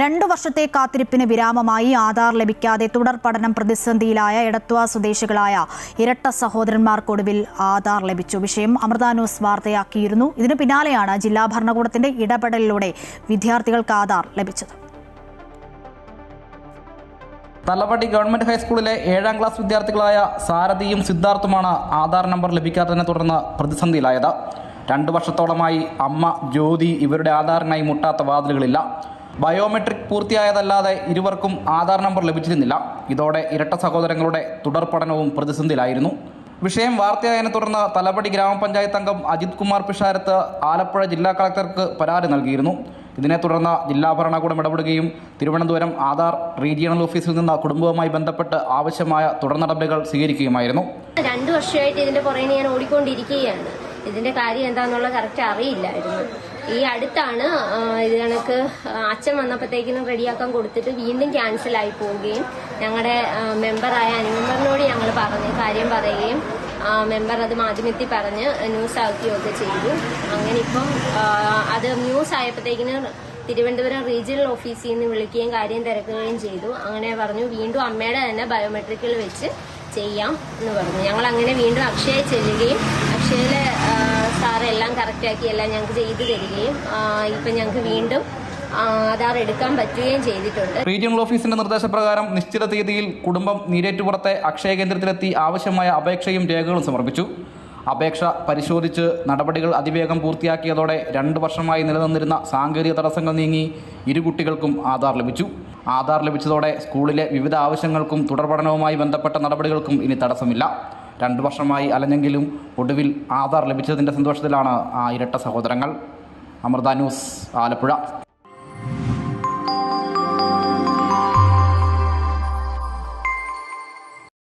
2 വർഷത്തെ കാത്തിരിപ്പിന് വിരാമമായി ആധാർ ലഭിക്കാതെ തുടർ പഠനം പ്രതിസന്ധിയിലായ എടത്വ സ്വദേശികളായ ഇരട്ട സഹോദരന്മാർക്കൊടുവിൽ ആധാർ ലഭിച്ചു. വിഷയം അമൃത ന്യൂസ് വാർത്തയാക്കിയിരുന്നു. ഇതിനു പിന്നാലെയാണ് ജില്ലാ ഭരണകൂടത്തിന്റെ ഇടപെടലിലൂടെ വിദ്യാർത്ഥികൾക്ക് ആധാർ ലഭിച്ചത്. തലവടി ഗവൺമെന്റ് ഹൈസ്കൂളിലെ 7ാം ക്ലാസ് വിദ്യാർത്ഥികളായ സാരഥിയും സിദ്ധാർത്ഥുമാണ് ആധാർ നമ്പർ ലഭിക്കാത്തതിനെ തുടർന്ന് പ്രതിസന്ധിയിലായത്. 2 വർഷത്തോളമായി അമ്മ ജ്യോതി ഇവരുടെ ആധാറിനായി മുട്ടാത്ത വാതിലുകളില്ല. ബയോമെട്രിക് പൂർത്തിയായതല്ലാതെ ഇരുവർക്കും ആധാർ നമ്പർ ലഭിച്ചിരുന്നില്ല. ഇതോടെ ഇരട്ട സഹോദരങ്ങളുടെ തുടർ പഠനവും പ്രതിസന്ധിയിലായിരുന്നു. വിഷയം വാർത്തയായതിനെ തുടർന്ന് തലവടി ഗ്രാമപഞ്ചായത്ത് അംഗം അജിത് കുമാർ പിഷാരത്ത് ആലപ്പുഴ ജില്ലാ കളക്ടർക്ക് പരാതി നൽകിയിരുന്നു. ഇതിനെ തുടർന്ന് ജില്ലാ ഭരണകൂടം ഇടപെടുകയും തിരുവനന്തപുരം ആധാർ റീജിയണൽ ഓഫീസിൽ നിന്ന് കുടുംബവുമായി ബന്ധപ്പെട്ട് ആവശ്യമായ തുടർ നടപടികൾ സ്വീകരിക്കുകയുമായിരുന്നു. 2 വർഷമായിട്ട് ഇതിന്റെ പുറകെ ഞാൻ ഓടിക്കൊണ്ടിരിക്കുകയാണ്. ഇതിന്റെ കാര്യം എന്താണെന്നുള്ള കറക്റ്റ് അറിയില്ലായിരുന്നു. ഈ അടുത്താണ് ഇത് കണക്ക് അച്ഛൻ വന്നപ്പോഴത്തേക്കിനും റെഡിയാക്കാൻ കൊടുത്തിട്ട് വീണ്ടും ക്യാൻസൽ ആയി പോവുകയും ഞങ്ങളുടെ മെമ്പറായ അനുമെമ്പറിനോട് ഞങ്ങൾ കാര്യം പറയുകയും മെമ്പർ അത് മാധ്യമത്തിൽ പറഞ്ഞ് ന്യൂസ് ആക്കുകയൊക്കെ ചെയ്തു. അങ്ങനെ ഇപ്പം അത് ന്യൂസ് ആയപ്പോഴത്തേക്കിന് തിരുവനന്തപുരം റീജിയണൽ ഓഫീസിൽ നിന്ന് വിളിക്കുകയും കാര്യം തിരക്കുകയും ചെയ്തു. അങ്ങനെ പറഞ്ഞു വീണ്ടും അമ്മയുടെ തന്നെ ബയോമെട്രിക്കിൽ വെച്ച് ചെയ്യാം എന്ന് പറഞ്ഞു. ഞങ്ങൾ അങ്ങനെ വീണ്ടും അക്ഷയയിൽ ചെല്ലുകയും അക്ഷയയിലെ സാറെല്ലാം കറക്റ്റാക്കി എല്ലാം ഞങ്ങൾക്ക് ചെയ്തു തരികയും ഇപ്പം ഞങ്ങൾക്ക് വീണ്ടും ആധാർ എടുക്കാൻ പറ്റുകയും ചെയ്തിട്ടുണ്ട്. റീജിയണൽ ഓഫീസിന്റെ നിർദ്ദേശപ്രകാരം നിശ്ചിത തീയതിയിൽ കുടുംബം നീരേറ്റുപുറത്തെ അക്ഷയ കേന്ദ്രത്തിലെത്തി ആവശ്യമായ അപേക്ഷയും രേഖകളും സമർപ്പിച്ചു. അപേക്ഷ പരിശോധിച്ച് നടപടികൾ അതിവേഗം പൂർത്തിയാക്കിയതോടെ 2 വർഷമായി നിലനിന്നിരുന്ന സാങ്കേതിക തടസ്സങ്ങൾ നീങ്ങി ഇരു കുട്ടികൾക്കും ആധാർ ലഭിച്ചു. ആധാർ ലഭിച്ചതോടെ സ്കൂളിലെ വിവിധ ആവശ്യങ്ങൾക്കും തുടർ പഠനവുമായി ബന്ധപ്പെട്ട നടപടികൾക്കും ഇനി തടസ്സമില്ല. 2 വർഷമായി അലഞ്ഞെങ്കിലും ഒടുവിൽ ആധാർ ലഭിച്ചതിൻ്റെ സന്തോഷത്തിലാണ് ആ ഇരട്ട സഹോദരങ്ങൾ. അമൃത ന്യൂസ്, ആലപ്പുഴ.